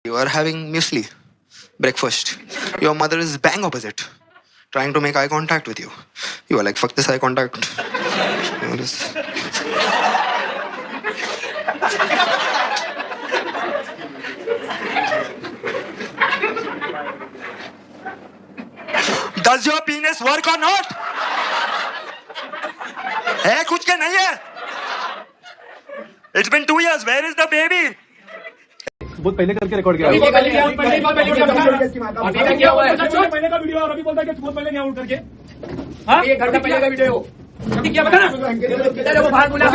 You are having muesli, breakfast. Your mother is bang opposite, trying to make eye contact with you. You are like, fuck this eye contact. You know, this- Does your penis work or not? है कुछ के नहीं है? It's been 2 years. Where is the baby? बहुत पहले करके record किया अभी का वीडियो और अभी बोलता है कि बहुत पहले नहीं आउट करके ये घर का पहले का वीडियो क्या बता ना वो बाहर बोला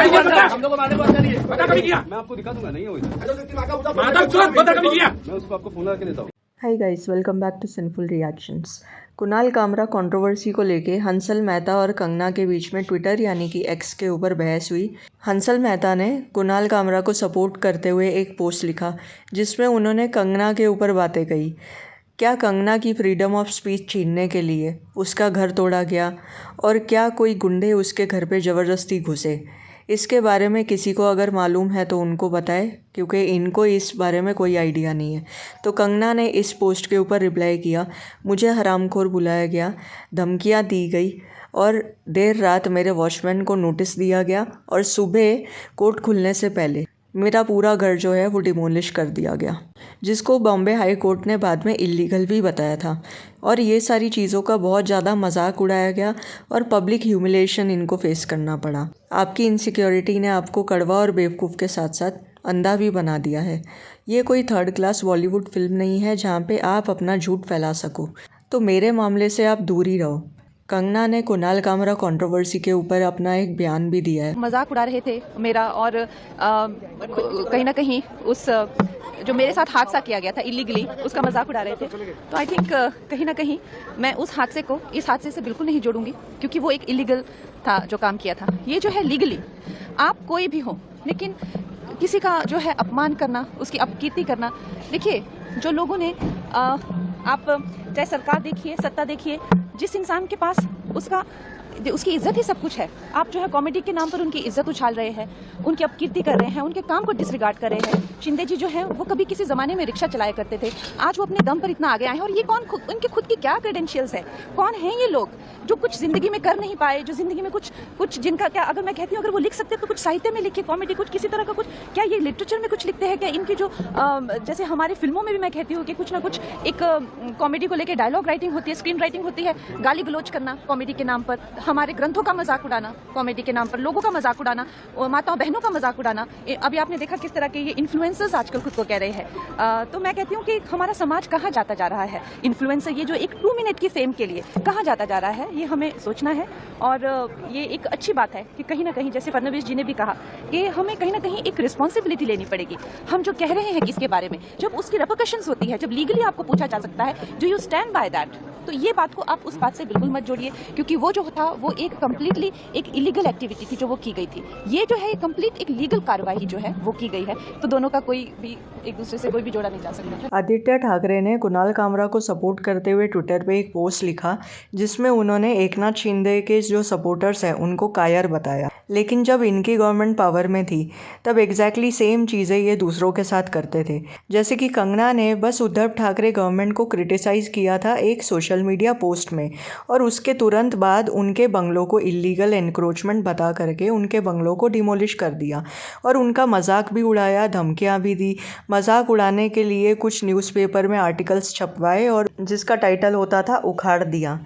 हम लोग को मारने बंद करिए बता कभी किया मैं आपको दिखा दूंगा नहीं होगा माता चोर बता कभी किया मैं उसको आपको फोन करके देता हूँ। Hi guys, welcome back to Sinful Reactions. Kunal Kamra controversy को लेके हंसल मेहता और कंगना के बीच में ट्विटर यानी कि एक्स के ऊपर बहस हुई। हंसल मेहता ने कुणाल कामरा को सपोर्ट करते हुए एक पोस्ट लिखा जिसमें उन्होंने कंगना के ऊपर बातें कही। क्या कंगना की फ्रीडम ऑफ स्पीच छीनने के लिए उसका घर तोड़ा गया और क्या कोई गुंडे उसके घर पे ज़बरदस्ती घुसे? इसके बारे में किसी को अगर मालूम है तो उनको बताए, क्योंकि इनको इस बारे में कोई आइडिया नहीं है। तो कंगना ने इस पोस्ट के ऊपर रिप्लाई किया, मुझे हरामखोर बुलाया गया, धमकियां दी गई और देर रात मेरे वॉचमैन को नोटिस दिया गया और सुबह कोर्ट खुलने से पहले मेरा पूरा घर जो है वो डिमोलिश कर दिया गया, जिसको बॉम्बे हाई कोर्ट ने बाद में इलीगल भी बताया था। और ये सारी चीज़ों का बहुत ज़्यादा मजाक उड़ाया गया और पब्लिक ह्यूमिलेशन इनको फेस करना पड़ा। आपकी इनसिक्योरिटी ने आपको कड़वा और बेवकूफ़ के साथ साथ अंधा भी बना दिया है। ये कोई थर्ड क्लास बॉलीवुड फिल्म नहीं है जहाँ पे आप अपना झूठ फैला सको। तो मेरे मामले से आप दूर ही रहो। कंगना ने कुणाल कामरा कंट्रोवर्सी के ऊपर अपना एक बयान भी दिया है। मजाक उड़ा रहे थे मेरा और कहीं ना कहीं उस जो मेरे साथ हादसा किया गया था इलीगली उसका मजाक उड़ा रहे थे। तो आई थिंक कहीं ना कहीं मैं उस हादसे को इस हादसे से बिल्कुल नहीं जोड़ूंगी, क्योंकि वो एक इलीगल था जो काम किया था। ये जो है लीगली आप कोई भी हो, लेकिन किसी का जो है अपमान करना, उसकी अपकीर्ति करना। देखिए, जो लोगों ने आप चाहे सरकार देखिए, सत्ता देखिए, जिस इंसान के पास उसकी इज्जत ही सब कुछ है, आप जो है कॉमेडी के नाम पर उनकी इज्जत उछाल रहे हैं, उनकी अपकीर्ति कर रहे हैं, उनके काम को डिसरिगार्ड कर रहे हैं। शिंदे जी जो है वो कभी किसी जमाने में रिक्शा चलाया करते थे, आज वो अपने दम पर इतना आगे आए हैं। और ये कौन, उनके खुद की क्या क्रेडेंशियल्स है? कौन है ये लोग जो कुछ जिंदगी में कर नहीं पाए, जो जिंदगी में कुछ जिनका क्या, अगर मैं कहती हूँ अगर वो लिख सकते तो कुछ साहित्य में लिखे, कॉमेडी कुछ किसी तरह का कुछ, क्या ये लिटरेचर में कुछ लिखते हैं क्या? इनकी जो जैसे हमारी फिल्मों में भी मैं कहती हूँ कि कुछ ना कुछ एक कॉमेडी को लेकर डायलॉग राइटिंग होती है, स्क्रीन राइटिंग होती है। गाली गलौज करना कॉमेडी के नाम पर, हमारे ग्रंथों का मजाक उड़ाना कॉमेडी के नाम पर, लोगों का मजाक उड़ाना, माताओं बहनों का मजाक उड़ाना। अभी आपने देखा किस तरह के ये इन्फ्लुएंसर्स आजकल खुद को कह रहे हैं। तो मैं कहती हूँ कि हमारा समाज कहाँ जाता जा रहा है? इन्फ्लुएंसर ये जो एक 2 मिनट की फेम के लिए कहाँ जाता जा रहा है, ये हमें सोचना है। और ये एक अच्छी बात है कि कहीं ना कहीं, जैसे फडणवीस जी ने भी कहा कि हमें कहीं ना कहीं एक रिस्पॉन्सिबिलिटी लेनी पड़ेगी। हम जो कह रहे हैं इसके बारे में, जब उसकी रेपरकशंस होती है, जब लीगली आपको पूछा जा सकता है, do you stand by that? तो ये बात को आप उस बात से बिल्कुल मत जोड़िए, क्योंकि वो जो था वो एक कंप्लीटली एक इलीगल एक्टिविटी थी जो वो की गई थी। ये जो है कंप्लीट एक लीगल कार्रवाई जो है वो की गई है। तो दोनों का कोई भी एक दूसरे से कोई भी जोड़ा नहीं जा सकता। आदित्य ठाकरे ने कुणाल कामरा को सपोर्ट करते हुए ट्विटर पे एक पोस्ट लिखा जिसमें उन्होंने एकनाथ शिंदे के जो सपोर्टर्स हैं उनको कायर बताया। लेकिन जब इनकी गवर्नमेंट पावर में थी तब एग्जैक्टली सेम चीज़ें ये दूसरों के साथ करते थे। जैसे कि कंगना ने बस उद्धव ठाकरे गवर्नमेंट को क्रिटिसाइज़ किया था एक सोशल मीडिया पोस्ट में, और उसके तुरंत बाद उनके बंगलों को इलीगल एनक्रोचमेंट बता करके उनके बंगलों को डिमोलिश कर दिया और उनका मजाक भी उड़ाया, धमकियां भी दी। मजाक उड़ाने के लिए कुछ न्यूज़पेपर में आर्टिकल्स छपवाए और जिसका टाइटल होता था उखाड़ दिया।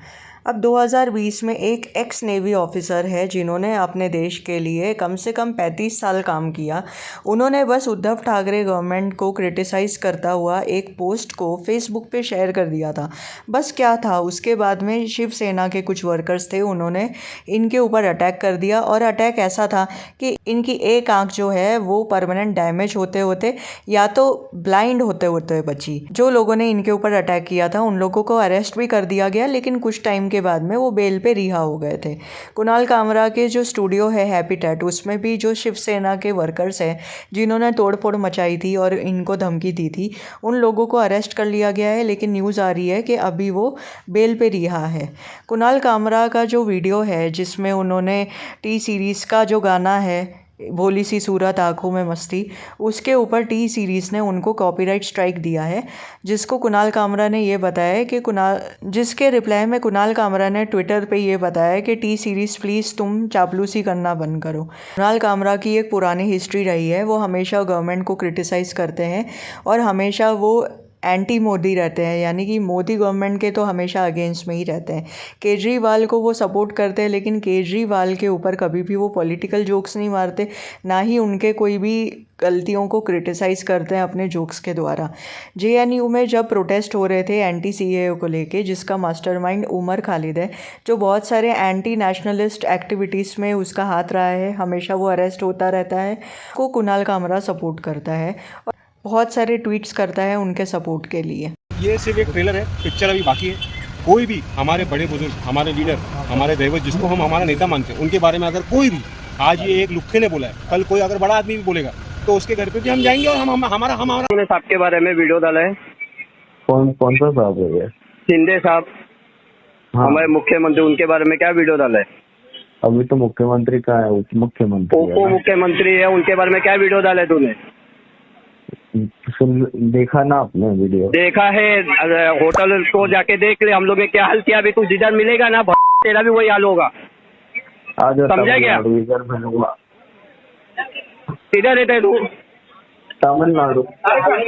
अब 2020 में एक एक्स नेवी ऑफिसर है जिन्होंने अपने देश के लिए कम से कम 35 साल काम किया। उन्होंने बस उद्धव ठाकरे गवर्नमेंट को क्रिटिसाइज़ करता हुआ एक पोस्ट को फेसबुक पे शेयर कर दिया था। बस क्या था, उसके बाद में शिवसेना के कुछ वर्कर्स थे, उन्होंने इनके ऊपर अटैक कर दिया। और अटैक ऐसा था कि इनकी एक आंख जो है वो परमानेंट डैमेज होते होते या तो ब्लाइंड होते होते बची। जो लोगों ने इनके ऊपर अटैक किया था उन लोगों को अरेस्ट भी कर दिया गया, लेकिन कुछ टाइम के बाद में वो बेल पे रिहा हो गए थे। कुणाल कामरा के जो स्टूडियो है हैप्पीटैट, उसमें भी जो शिवसेना के वर्कर्स हैं जिन्होंने तोड़फोड़ मचाई थी और इनको धमकी दी थी, उन लोगों को अरेस्ट कर लिया गया है। लेकिन न्यूज़ आ रही है कि अभी वो बेल पे रिहा है। कुणाल कामरा का जो वीडियो है जिसमें उन्होंने टी सीरीज़ का जो गाना है भोली सी सूरत आंखों में मस्ती, उसके ऊपर टी सीरीज़ ने उनको कॉपीराइट स्ट्राइक दिया है, जिसको कुणाल कामरा ने ये बताया कि जिसके रिप्लाई में कुणाल कामरा ने ट्विटर पे ये बताया कि टी सीरीज़ प्लीज़ तुम चापलूसी करना बंद करो। कुणाल कामरा की एक पुरानी हिस्ट्री रही है, वो हमेशा गवर्नमेंट को क्रिटिसाइज़ करते हैं और हमेशा वो एंटी मोदी रहते हैं, यानी कि मोदी गवर्नमेंट के तो हमेशा अगेंस्ट में ही रहते हैं। केजरीवाल को वो सपोर्ट करते हैं, लेकिन केजरीवाल के ऊपर कभी भी वो पॉलिटिकल जोक्स नहीं मारते, ना ही उनके कोई भी गलतियों को क्रिटिसाइज़ करते हैं अपने जोक्स के द्वारा। जेएनयू में जब प्रोटेस्ट हो रहे थे एंटी सीएए को लेके, जिसका मास्टरमाइंड उमर खालिद है, जो बहुत सारे एंटी नेशनलिस्ट एक्टिविटीज़ में उसका हाथ रहा है, हमेशा वो अरेस्ट होता रहता है, को कुणाल कामरा सपोर्ट करता है और बहुत सारे ट्वीट्स करता है उनके सपोर्ट के लिए। ये सिर्फ एक ट्रेलर है, पिक्चर अभी बाकी है। कोई भी हमारे बड़े बुजुर्ग, हमारे लीडर, हमारे दैवत, जिसको हम हमारा नेता मानते हैं, उनके बारे में अगर कोई भी, आज ये एक लुक्खे ने बोला है, कल कोई अगर बड़ा आदमी भी बोलेगा तो उसके घर पे भी हम जाएंगे और हमारा साहब के बारे में वीडियो डाला है। कौन सा साहब है ये? शिंदे साहब, हाँ। हमारे मुख्यमंत्री, उनके बारे में क्या वीडियो डाला है? अभी तो मुख्यमंत्री का है, उप मुख्यमंत्री है उप ना? मुख्यमंत्री है, उनके बारे में क्या वीडियो डाला है तूने? देखा ना आपने वीडियो? देखा है, होटल को जाके देख ले, हम लोग ने क्या हाल किया। अभी तू जिधर मिलेगा ना, तेरा भी वही हाल होगा। आज समझा क्या? किधर रहते तू? तमिलनाडु।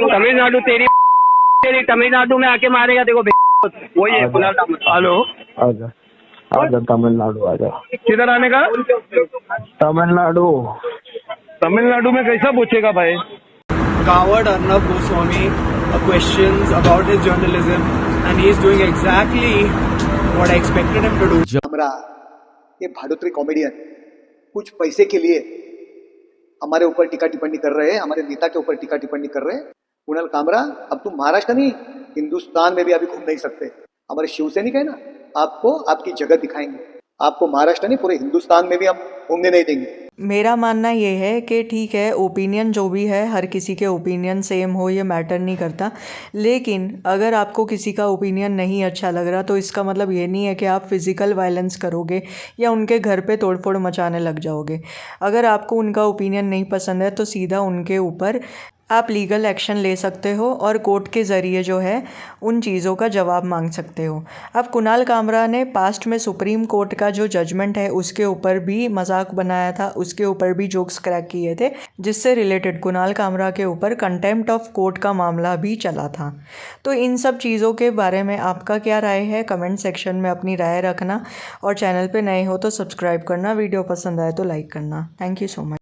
तमिलनाडु तेरी तमिलनाडु में आके मारेगा देखो, वही है। हेलो, आजा आजा तमिलनाडु आजा। किधर आने का? तमिलनाडु। तमिलनाडु में कैसा पूछेगा भाई? Coward Arnab Goswami questions about his journalism and he is doing exactly what I expected him to do. Kamra, ये भाड़ोत्री कॉमेडियन कुछ पैसे के लिए हमारे ऊपर टीका टिप्पणी कर रहे हैं, हमारे नेता के ऊपर टीका टिप्पणी कर रहे हैं। कुणाल कामरा, अब तुम महाराष्ट्र नहीं, हिंदुस्तान में भी अभी घूम नहीं सकते। हमारे शिवसैनिक है ना, आपको आपकी जगह दिखाएंगे। आपको महाराष्ट्र नहीं, पूरे हिंदुस्तान में भी हम घूमने नहीं देंगे। मेरा मानना ये है कि ठीक है, ओपिनियन जो भी है, हर किसी के ओपिनियन सेम हो ये मैटर नहीं करता, लेकिन अगर आपको किसी का ओपिनियन नहीं अच्छा लग रहा तो इसका मतलब ये नहीं है कि आप फिज़िकल वायलेंस करोगे या उनके घर पे तोड़फोड़ मचाने लग जाओगे। अगर आपको उनका ओपिनियन नहीं पसंद है तो सीधा उनके ऊपर आप लीगल एक्शन ले सकते हो और कोर्ट के ज़रिए जो है उन चीज़ों का जवाब मांग सकते हो। अब कुणाल कामरा ने पास्ट में सुप्रीम कोर्ट का जो जजमेंट है उसके ऊपर भी मजाक बनाया था, उसके ऊपर भी जोक्स क्रैक किए थे, जिससे रिलेटेड कुणाल कामरा के ऊपर कंटेम्प्ट ऑफ कोर्ट का मामला भी चला था। तो इन सब चीज़ों के बारे में आपका क्या राय है, कमेंट सेक्शन में अपनी राय रखना और चैनल पर नए हो तो सब्सक्राइब करना, वीडियो पसंद आए तो लाइक करना। Thank you so much.